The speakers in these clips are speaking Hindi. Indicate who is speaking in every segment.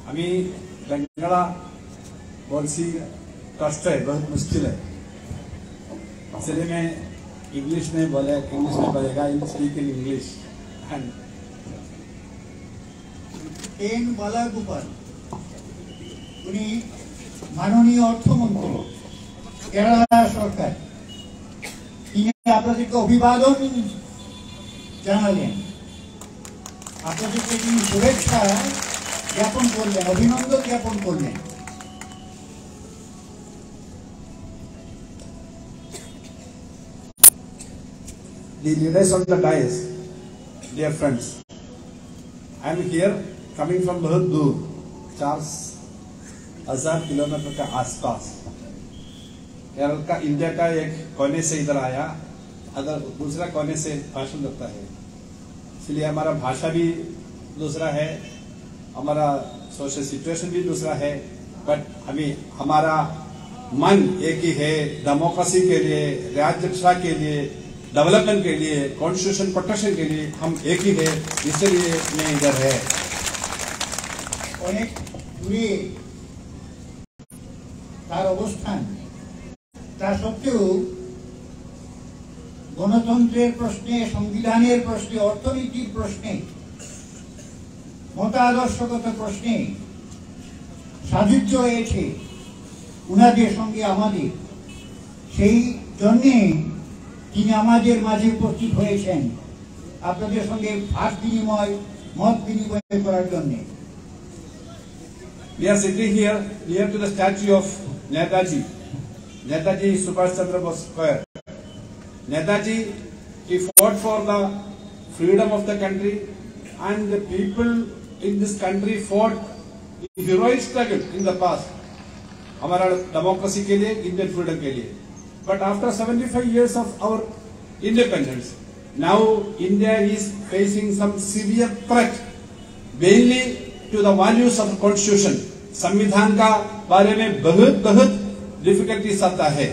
Speaker 1: अभी बंगला बहुत सी कष्ट है, बहुत मुश्किल है, इसलिए मैं इंग्लिश में बोलेगा, speak in English.
Speaker 2: N Balagopal उनी माननीय अर्थमंत्री केराला सरकार आपनादेरके अभिवादन जानालेन, आपनादेरके तिनि शुभेच्छा ज्ञापन करलेन, अभिनंदन ज्ञापन करलेन।
Speaker 1: The leaders on the dais, dear friends, I am here coming from बहुत दूर, 4,000 किलोमीटर का आसपास। केरल का, इंडिया का एक कोने से इधर आया, अगर दूसरा कोने से भाषण लगता है, इसलिए हमारा भाषा भी दूसरा है, हमारा सोशल सिचुएशन भी दूसरा है, बट हमारा मन एक ही है। डेमोक्रेसी के लिए, राज्यरक्षा के लिए, डेवलपमेंट के लिए, कॉन्स्टिट्यूशन प्रोटेक्शन के लिए हम एक ही है, इसलिए मैं इधर है।
Speaker 2: अनेक दूरे तार अवस्थान, ता सत्त्वेও गणतंत्रेर प्रश्ने, संविधानेर प्रश्ने, अर्थनीतिर प्रश्ने, मतादर्शगत प्रश्ने साजुज्य हয়েছে उनाদের संगे आमाদের, সেই জন্যে তিনি আমাদের মাঝে উপস্থিত হয়েছেন আপনাদের সঙ্গে ভাব বিনিময়, মত বিনিময় করার জন্য।
Speaker 1: We are sitting here near to the statue of Netaji, Netaji Subhash Chandra Bose Square. Netaji, he fought for the freedom of the country, and the people in this country fought a heroic struggle in the past. हमारा डेमोक्रेसी के लिए, इंडियन फ्रीडम के लिए। But after 75 years of our independence, now India is facing some severe threat, mainly to the values of the constitution. संविधान का बारे में बहुत difficulties आता है,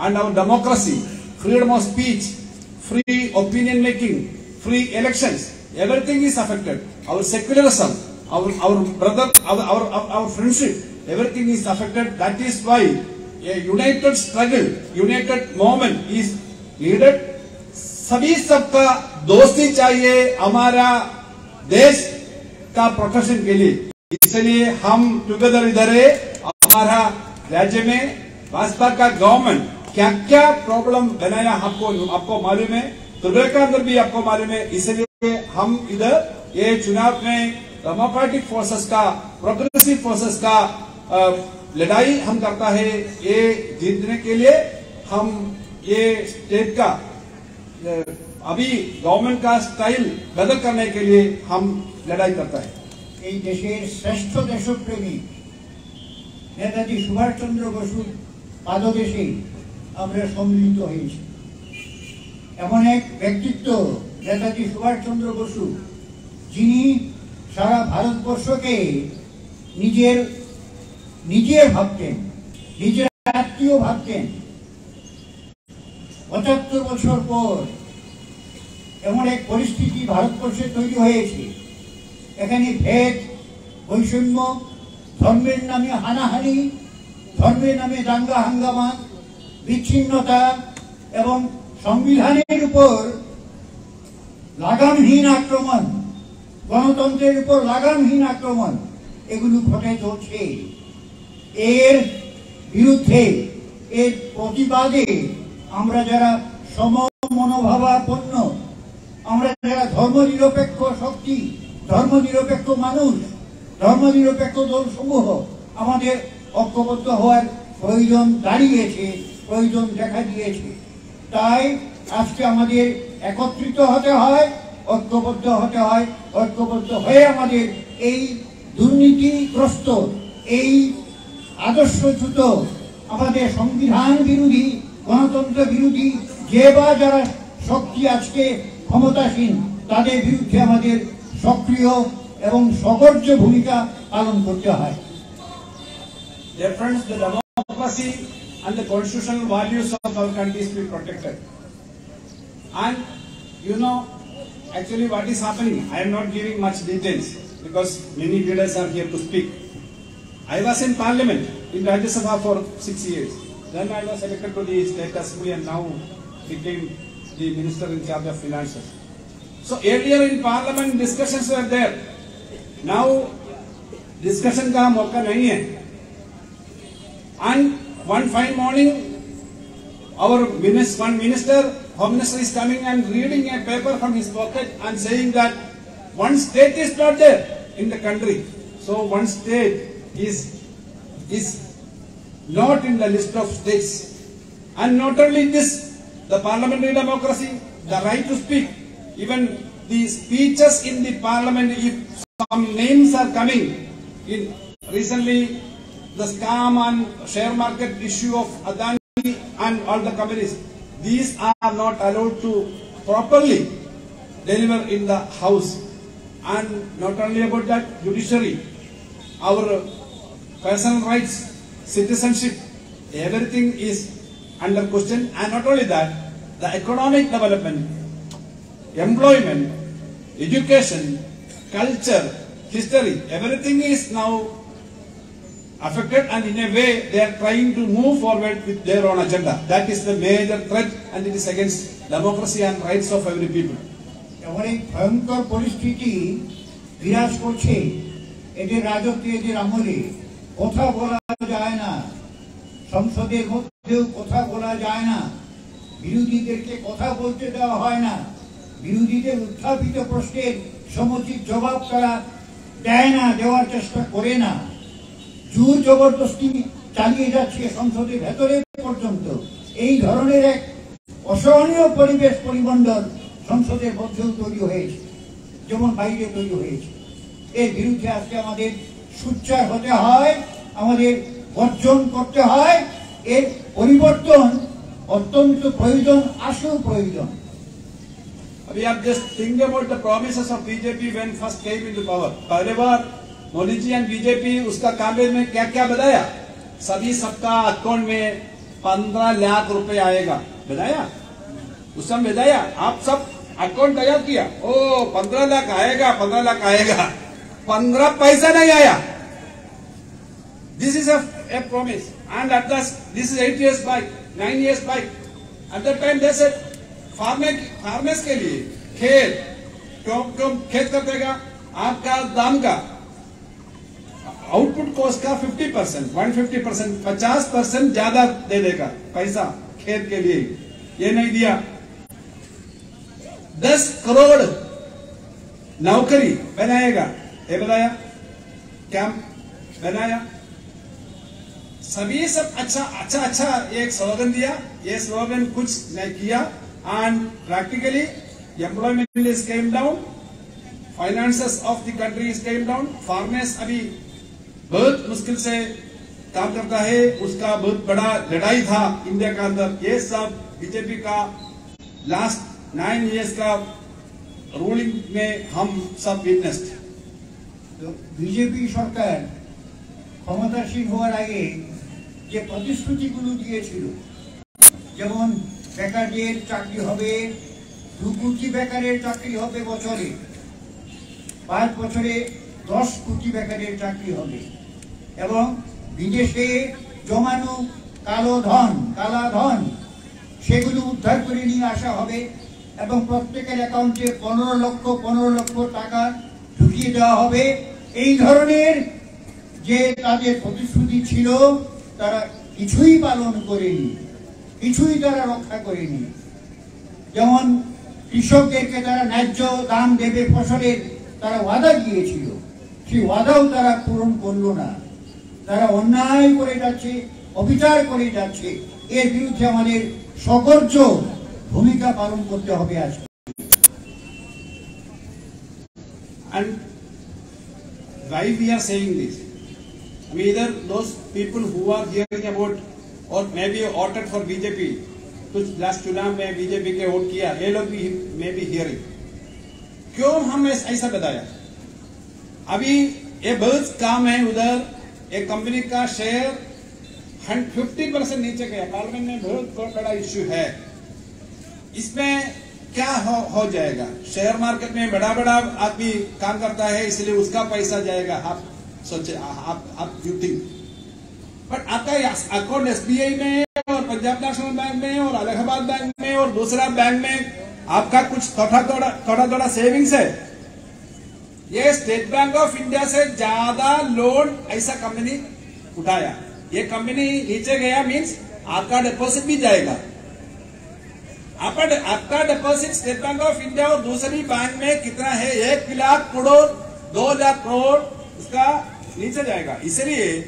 Speaker 1: and our democracy, freedom of speech, free opinion making, free elections, everything is affected. Our secularism, our brother, our friendship, everything is affected. That is why a united struggle, united movement is needed. सभी सबका दोस्ती चाहिए हमारा देश का प्रोटेक्शन के लिए, इसलिए हम टुगेदर इधर है। हमारा राज्य में भाजपा का गवर्नमेंट क्या क्या प्रॉब्लम बनाया आपको मालूम है, त्रिपुरा के अंदर भी आपको मालूम है, इसलिए हम इधर ये चुनाव में डेमोक्रेटिक फोर्सेस का, प्रोग्रेसिव फोर्सेस का लड़ाई हम करता है। ये जीतने के लिए हम ये स्टेट का अभी गवर्नमेंट का स्टाइल बदल करने के लिए हम लड़ाई करता है।
Speaker 2: এই দেশের শ্রেষ্ঠ দেশপ্রেমী নেতাজি সুভাষচন্দ্র বসুর পাদদেশে আমরা সম্মিলিত হয়েছি। এমন এক ব্যক্তিত্ব নেতাজি সুভাষচন্দ্র বসু, যিনি সারা ভারতবর্ষকে নিজের ভাবতেন, নিজের আত্মীয় ভাবতেন। ৭৫ বছর পর এমন এক পরিস্থিতি ভারতবর্ষে তৈরি হয়েছে, এখানে ভেদ, বৈষম্য, ধর্মের নামে হানাহানি, ধর্মের নামে দাঙ্গা হাঙ্গামা, বিচ্ছিন্নতা এবং সংবিধানের উপর লাগামহীন আক্রমণ, গণতন্ত্রের উপর লাগামহীন আক্রমণ, এগুলো ঘটে চলছে। এর বিরুদ্ধে, এর প্রতিবাদে আমরা যারা সমমনোভাবাপন্ন, আমরা যারা ধর্মনিরপেক্ষ শক্তি, ধর্মনিরপেক্ষ মানুষ, ধর্মনিরপেক্ষ দলসমূহ, আমাদের ঐক্যবদ্ধ হওয়ার প্রয়োজন দাঁড়িয়েছে, প্রয়োজন দেখা দিয়েছে। তাই আজকে আমাদের একত্রিত হতে হয়, ঐক্যবদ্ধ হতে হয়। ঐক্যবদ্ধ হয়ে আমাদের এই দুর্নীতিগ্রস্ত, এই আদর্শচ্যুত, আমাদের সংবিধান বিরোধী, গণতন্ত্র বিরোধী যে বা যারা শক্তি আজকে ক্ষমতাসীন, তাদের বিরুদ্ধে আমাদের সক্রিয় এবং সগর্জ ভূমিকা পালন করতে হয়।
Speaker 1: Dear friends, the democracy and the constitutional values of our country is to be protected. And you know, actually what is happening, I am not giving much details because many leaders are here to speak. I was in Parliament in Rajya Sabha for 6 years. Then I was elected to the State Assembly and now became the Minister in charge of Finances. So earlier in Parliament discussions were there. Now discussion का मौका नहीं है. And one fine morning, one minister, Home Minister is coming and reading a paper from his pocket and saying that one state is not there in the country. So one state is not in the list of states. And not only this, the parliamentary democracy, the right to speak, even the speeches in the parliament, if some names are coming in recently, the scam and share market issue of Adani and all the companies, these are not allowed to properly deliver in the house. And not only about that, judiciary, our personal rights, citizenship, everything is under question. And not only that, the economic development, employment, education, culture, history, everything is now affected, and in a way they are trying to move forward with their own agenda. That is the major threat, and it is against democracy and rights of every people.
Speaker 2: অনেক ভয়ঙ্কর পরিস্থিতি বিরাজ করছে এদের রাজত্বে, এদের আমলে। কথা বলা যায় না, সংসদের মধ্যেও কথা বলা যায় না, বিরোধীদেরকে কথা বলতে দেওয়া হয় না, বিরোধীদের উত্থাপিত প্রশ্নের সমুচিত জবাব তারা দেয় না, দেওয়ার চেষ্টা করে না, জোর জবরদস্তি চালিয়ে যাচ্ছে সংসদের ভেতরে পর্যন্ত। এই ধরনের এক অসহনীয় পরিবেশ পরিমণ্ডল সংসদের মধ্যেও তৈরি হয়েছে, যেমন বাইরে তৈরি হয়েছে। এর বিরুদ্ধে আজকে আমাদের সোচ্চার হতে হয়, আমাদের বর্জন করতে হয়। এর পরিবর্তন অত্যন্ত প্রয়োজন, আসল প্রয়োজন।
Speaker 1: We are just thinking about the promises of BJP when first came into power. पहले बार मोदी जी एंड बीजेपी उसका कैंपेन में क्या क्या बताया? सभी सबका अकाउंट में 15 लाख रुपए आएगा, बताया? उस समय बताया, आप सब अकाउंट तैयार किया, ओ 15 लाख आएगा, 15 लाख आएगा, 15 पैसा नहीं आया. This is a promise, and at last this is 8 years back, 9 years back. At that time they said farmers के लिए खेत कर देगा, आपका दाम का आउटपुट कॉस्ट का 50%, 150%, 50% ज्यादा दे देगा पैसा खेत के लिए. ये नहीं दिया. 10 करोड़ नौकरी बनाएगा, ये बताया? क्या बनाया? सभी सब अच्छा एक स्लोगन दिया. ये स्लोगन कुछ नहीं किया. And practically, employment is came down, finances of the country is came down. Farmers अभी बहुत मुश्किल से काम करता है, उसका बहुत बड़ा लड़ाई था इंडिया का अंदर. ये सब बीजेपी का लास्ट 9 years का रूलिंग में हम सब विटनेस्ड.
Speaker 2: तो बीजेपी सरकार ক্ষমতাসীন হওয়ার আগে যে প্রতিশ্রুতিগুলো দিয়েছিল, যেমন বেকারদের চাকরি হবে, 2 কোটি বেকারের চাকরি হবে বছরে, 5 বছরে 10 কোটি বেকারের চাকরি হবে, এবং বিদেশে জমানো কালাধন সেগুলো উদ্ধার করে নিয়ে আসা হবে, এবং প্রত্যেকের অ্যাকাউন্টে 15 লক্ষ টাকা ঢুকিয়ে দেওয়া হবে। এই ধরনের যে তাদের প্রতিশ্রুতি ছিল, তারা কিছুই পালন করেনি, কিছুই তারা রক্ষা করেনি। যেমন কৃষকদেরকে তারা ন্যায্য দাম দেবে ফসলের, তারা ওয়াদা দিয়েছিল, সেই ওয়াদাও তারা পূরণ করলো না। তারা অন্যায় করে যাচ্ছে, অবিচার করে যাচ্ছে। এর বিরুদ্ধে আমাদের সগর্জ ভূমিকা পালন করতে হবে আজকে।
Speaker 1: And why we are saying this? I mean, either those people who are hearing about और मैं भी वोटेड फॉर बीजेपी, कुछ लास्ट चुनाव में बीजेपी के वोट किया, ये लोग भी मैं भी हियरिंग. क्यों हम ऐसा बताया? अभी ये बहुत काम है. उधर एक कंपनी का शेयर 50% नीचे गया. पार्लियामेंट में बहुत बड़ा इश्यू है. इसमें क्या हो जाएगा? शेयर मार्केट में बड़ा आदमी काम करता है, इसलिए उसका पैसा जाएगा. सोचे आप यू थिंक, बट आपका अकाउंट एसबीआई में और पंजाब नेशनल बैंक में और इलाहाबाद बैंक में और दूसरा बैंक में आपका कुछ थोड़ा सेविंग्स है। ये स्टेट बैंक ऑफ इंडिया से ज्यादा लोन ऐसा कंपनी उठाया, ये कंपनी नीचे गया मीन्स आपका डिपॉजिट भी जाएगा। आपका deposit state bank of India और दूसरी बैंक में कितना है, 1 लाख करोड़ 2 लाख करोड़ उसका नीचे जाएगा। इसलिए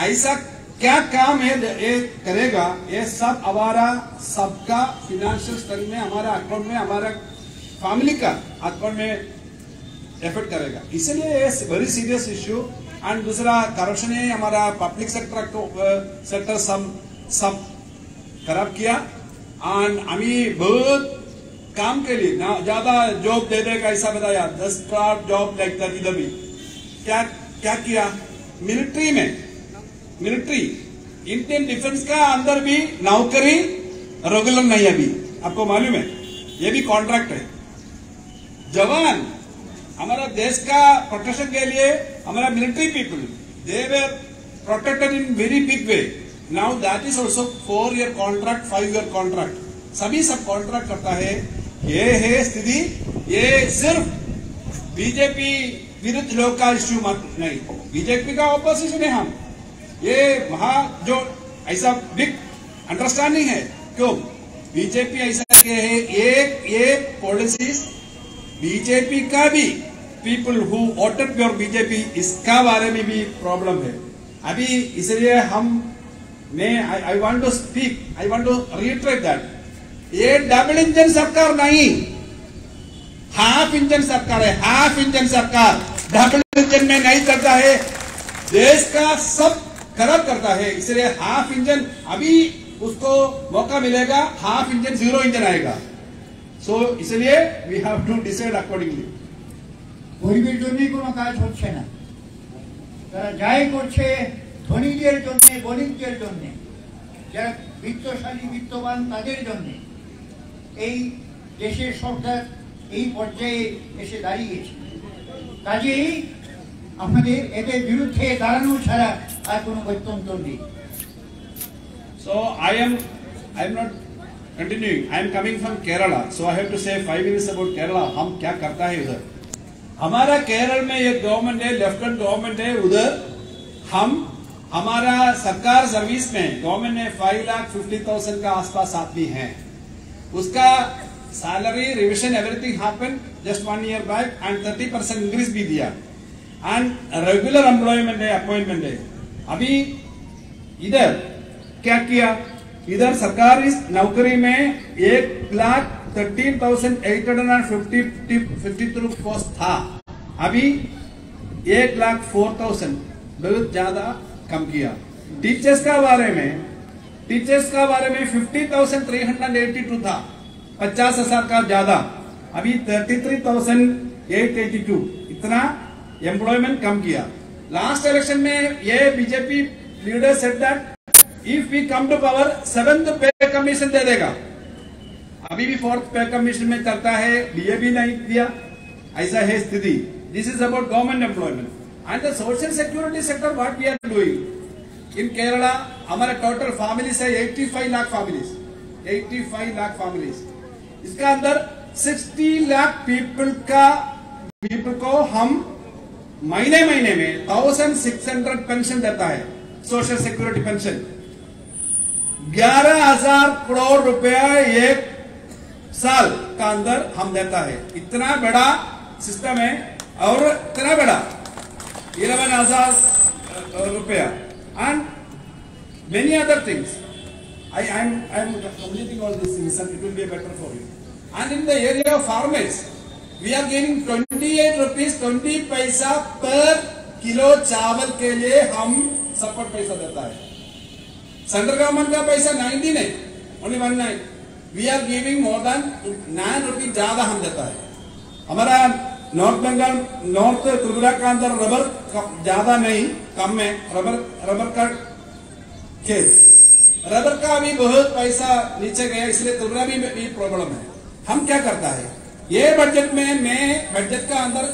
Speaker 1: ऐसा क्या काम है ये करेगा, ये सब हमारा सबका फिनेंशियल स्ट्रेंथ में, हमारा अकाउंट में, हमारा फैमिली का अकाउंट में इफेक्ट करेगा। इसलिए ये वेरी सीरियस इश्यू। एंड दूसरा करप्शन है, हमारा पब्लिक सेक्टर सब खराब किया। एंड हमें बहुत काम के लिए ना ज्यादा जॉब दे देगा ऐसा बताया, 10 करोड़ जॉब लाइक दैट। इधर भी क्या किया, मिलिट्री इंडियन डिफेंस का अंदर भी नौकरी रेगुलर नहीं, अभी आपको मालूम है, ये भी कॉन्ट्रैक्ट है। जवान हमारा देश का प्रोटेक्शन के लिए हमारा military people they were protected in very big way. Now that is also 4-year contract, 5-year contract, सभी सब कॉन्ट्रैक्ट करता है। ये है स्थिति। ये सिर्फ बीजेपी विरुद्ध लोग का इश्यू मत नहीं, बीजेपी का ऑपोजिशन है हम। ये वहां जो ऐसा बिग अंडरस्टैंडिंग है, क्यों बीजेपी ऐसा किया है, एक पॉलिसीज बीजेपी का भी people who voted for BJP, इसका बारे में भी प्रॉब्लम है अभी। इसलिए I want to speak, I want to reiterate that ये डबल इंजन सरकार नहीं, हाफ इंजन सरकार है। हाफ इंजन सरकार डबल इंजन में नहीं करता है, देश का सब खराब करता है। इसलिए हाफ इंजन अभी उसको मौका मिलेगा, हाफ इंजन 0 इंजन आएगा। सो इसलिए we have to decide accordingly.
Speaker 2: গরিবের জন্য কোনো কাজ হচ্ছে না, তারা যাই করছে ধনীদের জন্য, গরিবদের জন্য, যারা বিত্তশালী বিত্তবান তাদের জন্য। এই দেশের সরকার এই পর্যায়ে এসে দাঁড়িয়েছে, কাজেই আমাদের এদের বিরুদ্ধে দাঁড়ানো ছাড়া আর কোনো গত্যন্তর নেই।
Speaker 1: So I am not continuing. I am coming from Kerala, so I have to say 5 minutes about Kerala. हम क्या करता है उधर, हमारा केरल में एक गवर्नमेंट है, लेफ्टिनेंट गवर्नमेंट है। उधर हमारा सरकार सर्विस में गवर्नमेंट ने 5,50,000 का आसपास आदमी है, उसका salary revision everything happened just 1 year back and 30% increase भी दिया। एंड रेगुलर एम्प्लॉयमेंट है, अपॉइंटमेंट है। अभी इधर क्या किया, इधर सरकार इस नौकरी में 1,13,853 पोस्ट था, अभी 1,04,000, बहुत ज्यादा कम किया। टीचर्स का बारे में 50,382 था, 50,000 का ज्यादा, अभी 33,882, इतना एम्प्लॉयमेंट कम किया। लास्ट इलेक्शन में ये BJP leader said that if we come to power 7th pay commission दे देगा। अभी भी 4th पे कमीशन में चलता है, ये भी नहीं दिया, ऐसा है स्थिति। This is about government employment and the social security sector. What we are doing in Kerala, हमारा टोटल फैमिलीज है 85 लाख फैमिलीज, 85 लाख फैमिलीज। इसका अंदर 60 लाख पीपल को हम महीने में 1,600 पेंशन देता है, सोशल सिक्योरिटी पेंशन। 11,000 करोड़ रुपया एक साल का अंदर हम देता है। इतना बड़ा सिस्टम है और इतना बड़ा 11,000 रुपया and many other things. I am completing all these things and it will be better for you. And in the area of farmers, we are giving 28 rupees 20 पैसा per किलो चावल के लिए हम सपोर्ट पैसा देता है। सेंट्रल गवर्नमेंट का पैसा 19 है, only 19। We are giving more than 9 rupees ज्यादा हम देता है। हमारा नॉर्थ बंगाल, नॉर्थ त्रिपुरा का अंदर रबर ज्यादा नहीं, कम है रबर का खेत, रबर का भी बहुत पैसा नीचे गया, इसलिए त्रिपुरा में भी प्रॉब्लम है। हम क्या करता है, ये बजट में बजट का अंदर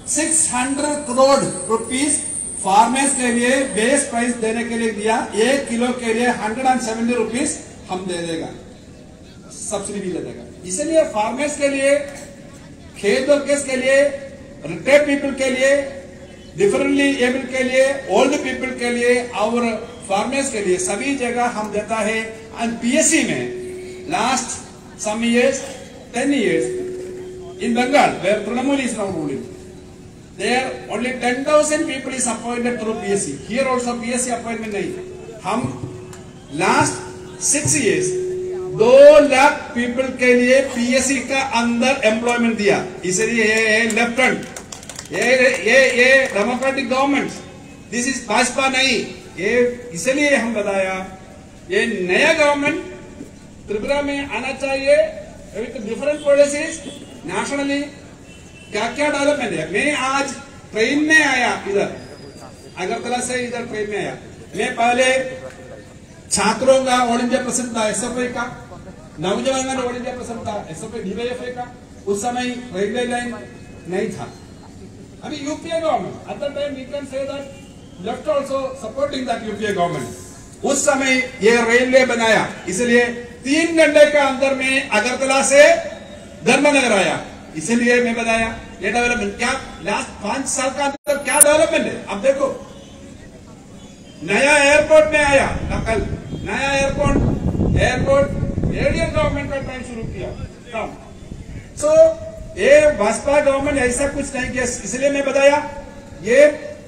Speaker 1: 600 करोड़ रुपीस फार्मर्स के लिए बेस प्राइस देने के लिए दिया, 1 किलो के लिए 170 रुपीज हम दे देगा, सब्सिडी भी दे देगा। इसलिए फार्मर्स के लिए, खेत वर्कर्स के लिए, रिटायर्ड पीपल के लिए, डिफरेंटली एबल के लिए, ओल्ड पीपल के लिए और फार्मर्स के लिए सभी जगह हम देता है। एंड पीएससी में last some years 10 years in Bengal where Trinamool is now ruling, there only 10,000 people is appointed through PSC. Here also PSC appointment नहीं। हम last 6 years 2 लाख पीपल के लिए PSC का अंदर एम्प्लॉयमेंट दिया। इसलिए ये लेफ्ट हैंड, ये democratic government, this is Bhajpa नहीं। ये इसलिए हम बताया ये नया गवर्नमेंट त्रिपुरा में आना चाहिए विथ डिफरेंट पॉलिसीज नेशनली। क्या क्या डेवलपमेंट है। मैं आज ट्रेन में आया, इधर अगरतला से इधर ट्रेन में आया। मैं पहले छात्रों का ऑल इंडिया प्रेसिडेंट था एसएफआई का, नौजवान का ऑल इंडिया प्रेसिडेंट था एसएफआई डीवाईएफआई का। उस समय रेलवे लाइन नहीं था। अभी UPA government at the time we can say that left also supporting that UPA government. उस समय ये रेलवे बनाया, इसलिए 3 घंटे के अंदर में अगरतला से धर्मनगर आया। इसलिए मैं बताया ये डेवलपमेंट क्या लास्ट 5 साल का अंदर क्या डेवलपमेंट है। अब देखो नया एयरपोर्ट में आया, कल नया एयरपोर्ट एरियन गवर्नमेंट का टाइम शुरू किया। सो ये भाजपा गवर्नमेंट ऐसा कुछ नहीं किया। इसलिए मैं बताया ये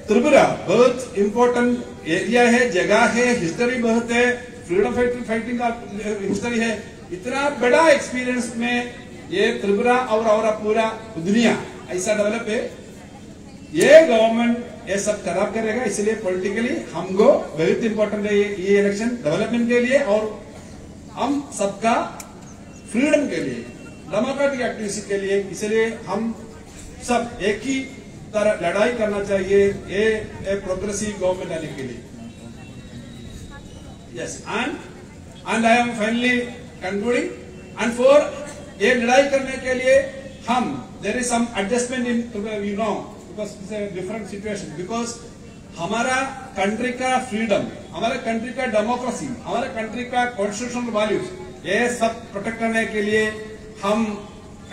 Speaker 1: त्रिपुरा बहुत इंपॉर्टेंट एरिया है, जगह है, हिस्ट्री बहुत है, फ्रीडम फाइटिंग का हिस्ट्री है। इतना बड़ा एक्सपीरियंस में ये त्रिपुरा और पूरा दुनिया ऐसा डेवलप है। ये गवर्नमेंट ये सब खराब करेगा। इसलिए पॉलिटिकली हमको बहुत इंपॉर्टेंट है ये इलेक्शन डेवलपमेंट के लिए और हम सबका फ्रीडम के लिए, डेमोक्रेटिक एक्टिविटी के लिए। इसलिए हम सब एक ही तरह लड़ाई करना चाहिए ये प्रोग्रेसिव गवर्नमेंट आने के लिए। Yes and I am finally concluding and for ये लड़ाई करने के लिए हम there is some adjustment in you know because it's a different situation. Because हमारा कंट्री का फ्रीडम, हमारे कंट्री का डेमोक्रेसी, हमारे कंट्री का कॉन्स्टिट्यूशनल वैल्यूज ये सब प्रोटेक्ट करने के लिए हम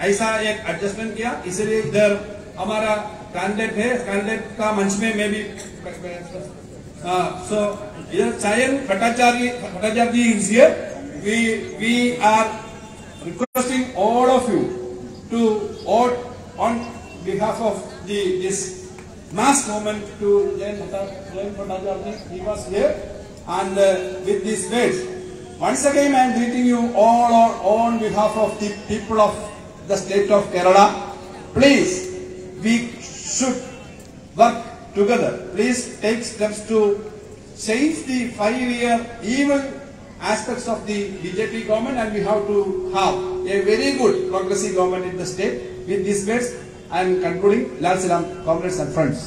Speaker 1: ऐसा एक एडजस्टमेंट किया। इसलिए इधर हमारा कैंडिडेट है, कैंडिडेट का मंच में मैं भी सो इधर Sayan Bhattacharya is here. We are requesting all of you to vote on behalf of this mass movement to Jain Bhattacharya. He was here and with this words, once again I am greeting you all on behalf of the people of the state of Kerala. Please, we should work together. Please take steps to change the 5-year evil aspects of the BJP government, and we have to have a very good progressive government in the state. With these words, I am concluding. Lal Salam, comrades and friends.